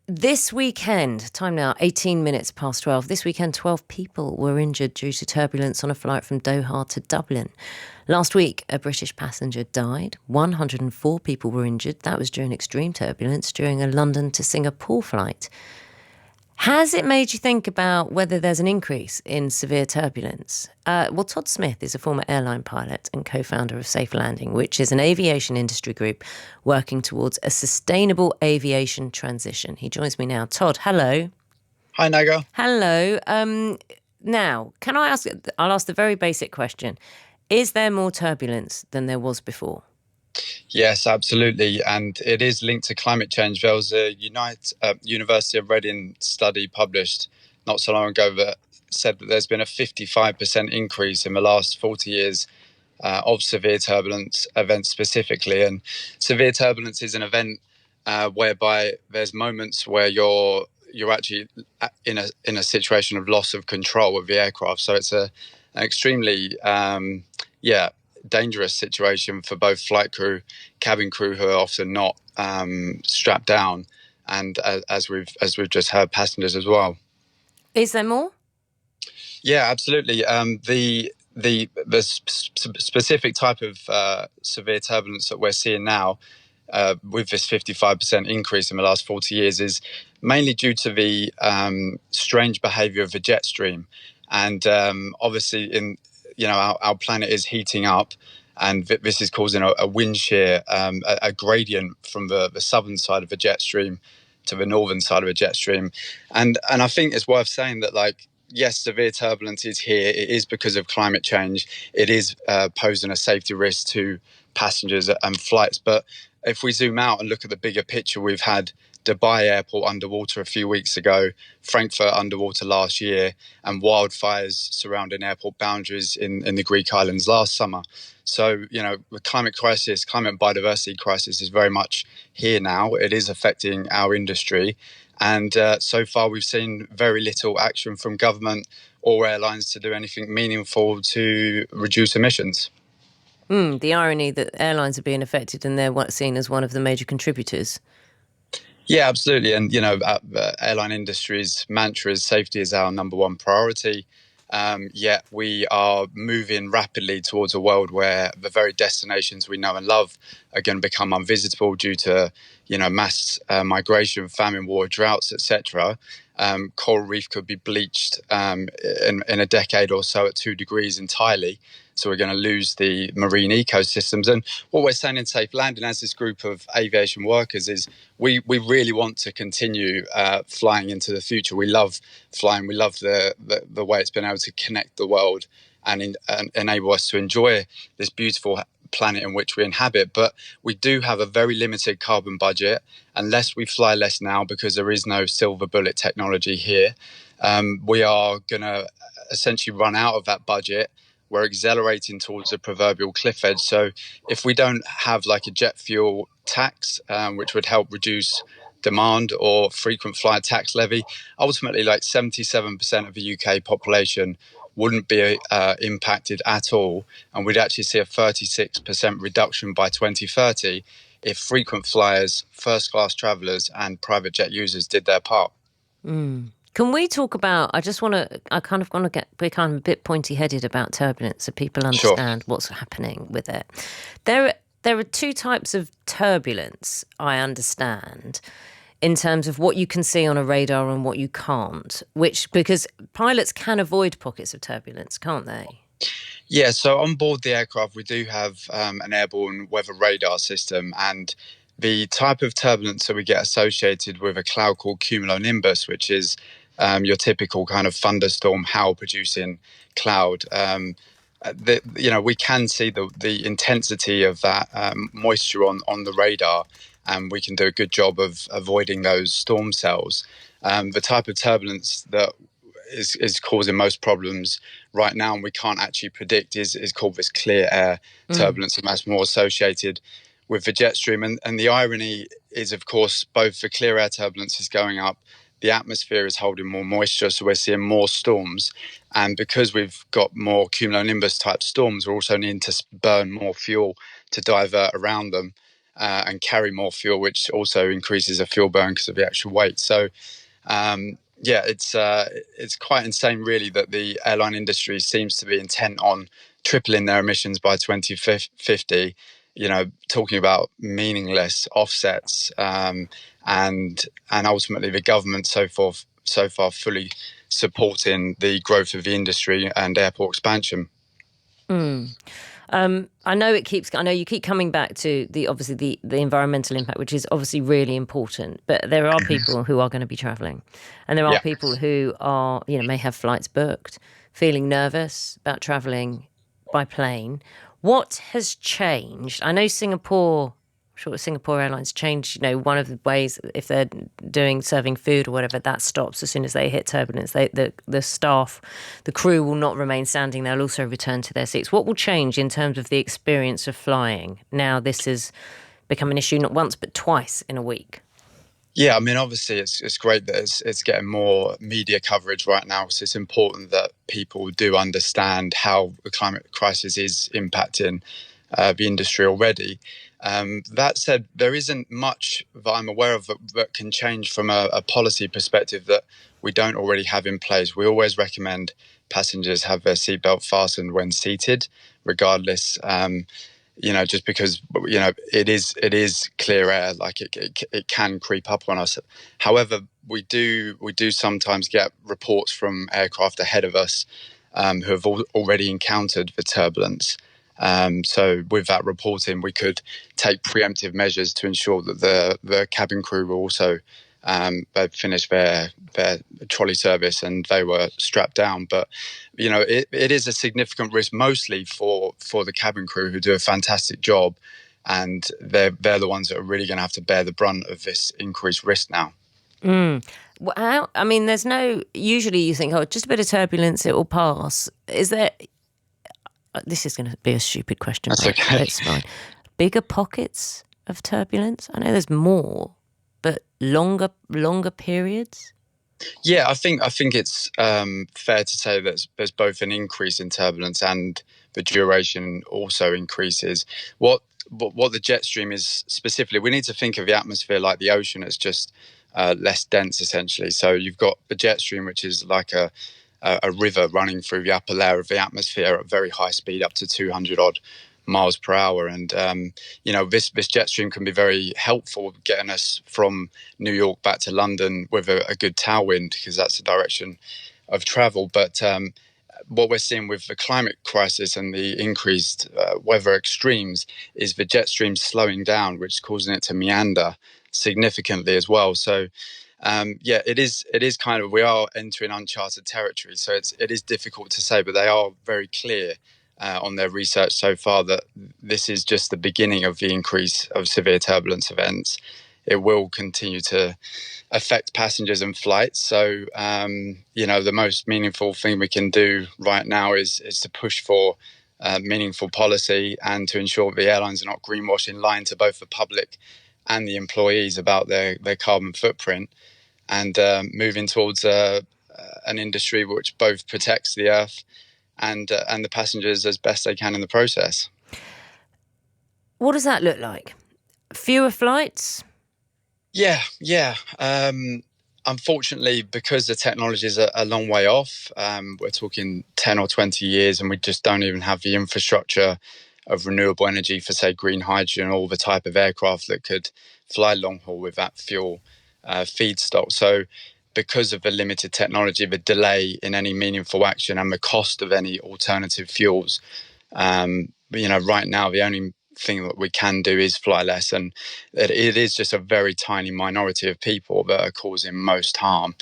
This weekend, time now, 18 minutes past 12. This weekend, 12 people were injured due to turbulence on a flight from Doha to Dublin. Last week, a British passenger died. 104 people were injured. That was during extreme turbulence during a London to Singapore flight. Has it made you think about whether there's an increase in severe turbulence? ToddSmith is a former airline pilot and co-founder of Safe Landing, which is an aviation industry group working towards a sustainable aviation transition. He joins me now. Todd, hello. Hi, Naga. Hello. Now, I'll ask the very basic question. Is there more turbulence than there was before? Yes, absolutely. And it is linked to climate change. There was a University of Reading study published not so long ago that said that there's been a 55% increase in the last 40 years of severe turbulence events specifically. And severe turbulence is an event whereby there's moments where you're actually in a situation of loss of control of the aircraft. So it's an extremely dangerous situation for both flight crew, cabin crew who are often not strapped down, and as we've just heard, passengers as well. Is there more? Yeah, absolutely. The specific type of severe turbulence that we're seeing now, with this 55% increase in the last 40 years, is mainly due to the strange behaviour of the jet stream, and obviously our planet is heating up, and this is causing a wind shear, a gradient from the southern side of the jet stream to the northern side of the jet stream. And I think it's worth saying that, yes, severe turbulence is here. It is because of climate change. It is posing a safety risk to passengers and flights. But if we zoom out and look at the bigger picture, we've had Dubai Airport underwater a few weeks ago, Frankfurt underwater last year, and wildfires surrounding airport boundaries in the Greek islands last summer. So, the climate biodiversity crisis is very much here now. It is affecting our industry. And so far, we've seen very little action from government or airlines to do anything meaningful to reduce emissions. The irony that airlines are being affected and they're seen as one of the major contributors. Yeah, absolutely. And, the airline industry's mantra is safety is our number one priority. Yet we are moving rapidly towards a world where the very destinations we know and love are going to become unvisitable due to, mass migration, famine, war, droughts, etc. Coral reef could be bleached in a decade or so at 2 degrees entirely. So we're going to lose the marine ecosystems. And what we're saying in Safe Landing as this group of aviation workers is we really want to continue flying into the future. We love flying. We love the way it's been able to connect the world and enable us to enjoy this beautiful planet in which we inhabit. But we do have a very limited carbon budget unless we fly less now, because there is no silver bullet technology here. We are going to essentially run out of that budget. We're accelerating towards a proverbial cliff edge. So if we don't have a jet fuel tax, which would help reduce demand, or frequent flyer tax levy, ultimately 77% of the UK population wouldn't be impacted at all. And we'd actually see a 36% reduction by 2030 if frequent flyers, first-class travellers and private jet users did their part. Can we talk about, I kind of want to get a bit pointy-headed about turbulence so people understand what's happening with it. There are two types of turbulence, I understand, in terms of what you can see on a radar and what you can't, because pilots can avoid pockets of turbulence, can't they? Yeah, so on board the aircraft, we do have an airborne weather radar system, and the type of turbulence that we get associated with a cloud called cumulonimbus, which is your typical kind of thunderstorm howl producing cloud. We can see the intensity of that moisture on the radar, and we can do a good job of avoiding those storm cells. The type of turbulence that is causing most problems right now, and we can't actually predict, is called this clear air turbulence, and that's more associated with the jet stream. And the irony is, of course, both the clear air turbulence is going up, the atmosphere is holding more moisture, so we're seeing more storms. And because we've got more cumulonimbus type storms, we're also needing to burn more fuel to divert around them. and carry more fuel, which also increases the fuel burn because of the actual weight. So it's quite insane, really, that the airline industry seems to be intent on tripling their emissions by 2050. Talking about meaningless offsets, and ultimately the government so far fully supporting the growth of the industry and airport expansion. I know you keep coming back to the environmental impact, which is obviously really important. But there are people who are going to be travelling, and there are people who are, may have flights booked, feeling nervous about travelling by plane. What has changed? I know Singapore Airlines changed, one of the ways, if they're serving food or whatever, that stops as soon as they hit turbulence. The staff, the crew will not remain standing. They'll also return to their seats. What will change in terms of the experience of flying? Now this has become an issue not once but twice in a week. Yeah, I mean, obviously it's great that it's getting more media coverage right now. So it's important that people do understand how the climate crisis is impacting the industry already. That said, there isn't much that I'm aware of that can change from a policy perspective that we don't already have in place. We always recommend passengers have their seatbelt fastened when seated, regardless. Just because it is clear air, like it can creep up on us. However, we do sometimes get reports from aircraft ahead of us who have already encountered the turbulence. So with that reporting, we could take preemptive measures to ensure that the cabin crew will also they'd finished their trolley service and they were strapped down. But it is a significant risk, mostly for the cabin crew, who do a fantastic job, and they're the ones that are really going to have to bear the brunt of this increased risk now. Well, I mean, there's no. Usually, you think, just a bit of turbulence, it will pass. Is there? This is going to be a stupid question. That's okay. It's fine. Bigger pockets of turbulence? I know there's more, but longer periods? Yeah, I think it's fair to say that there's both an increase in turbulence and the duration also increases. What the jet stream is specifically, we need to think of the atmosphere like the ocean. It's just less dense, essentially. So you've got the jet stream, which is like a river running through the upper layer of the atmosphere at very high speed, up to 200 odd miles per hour. And, this jet stream can be very helpful getting us from New York back to London with a good tailwind, because that's the direction of travel. But what we're seeing with the climate crisis and the increased weather extremes is the jet stream slowing down, which is causing it to meander significantly as well. So it is kind of, we are entering uncharted territory. So it is difficult to say, but they are very clear on their research so far that this is just the beginning of the increase of severe turbulence events. It will continue to affect passengers and flights. So, the most meaningful thing we can do right now is to push for meaningful policy and to ensure the airlines are not greenwashing, lying to both the public and the employees about their carbon footprint, and moving towards an industry which both protects the earth and the passengers as best they can in the process. What does that look like? Fewer flights? Yeah. Unfortunately, because the technology is a long way off, we're talking 10 or 20 years, and we just don't even have the infrastructure of renewable energy for, say, green hydrogen, or the type of aircraft that could fly long haul with that fuel feedstock. So because of the limited technology, the delay in any meaningful action and the cost of any alternative fuels, right now the only thing that we can do is fly less, and it is just a very tiny minority of people that are causing most harm.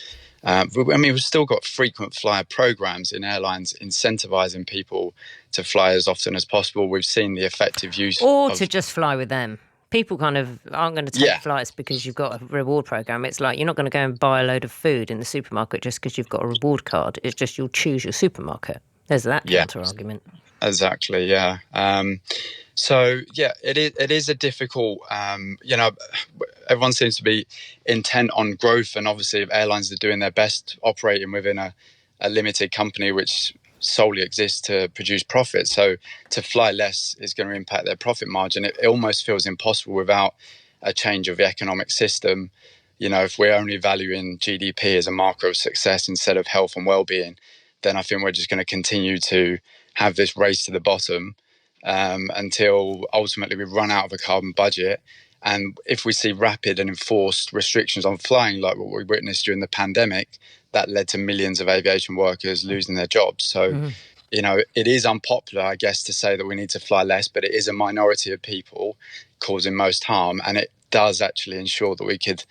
We've still got frequent flyer programs in airlines incentivizing people to fly as often as possible. We've seen the effective use to just fly with them. People kind of aren't going to take flights because you've got a reward program. It's like you're not going to go and buy a load of food in the supermarket just because you've got a reward card. It's just you'll choose your supermarket. There's that counter argument. Exactly. Yeah. It is a difficult. Everyone seems to be intent on growth, and obviously airlines are doing their best operating within a limited company, which solely exist to produce profit. So to fly less is going to impact their profit margin. It almost feels impossible without a change of the economic system. If we're only valuing GDP as a marker of success instead of health and well-being, then I think we're just going to continue to have this race to the bottom until ultimately we run out of a carbon budget. And if we see rapid and enforced restrictions on flying, like what we witnessed during the pandemic, that led to millions of aviation workers losing their jobs. So, it is unpopular, I guess, to say that we need to fly less, but it is a minority of people causing most harm. And it does actually ensure that we could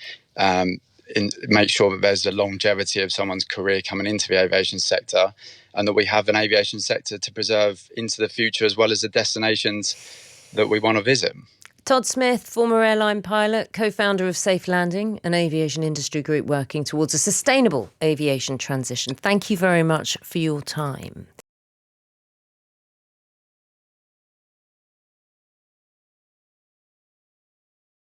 make sure that there's a longevity of someone's career coming into the aviation sector, and that we have an aviation sector to preserve into the future, as well as the destinations that we want to visit. ToddSmith, former airline pilot, co-founder of Safe Landing, an aviation industry group working towards a sustainable aviation transition. Thank you very much for your time.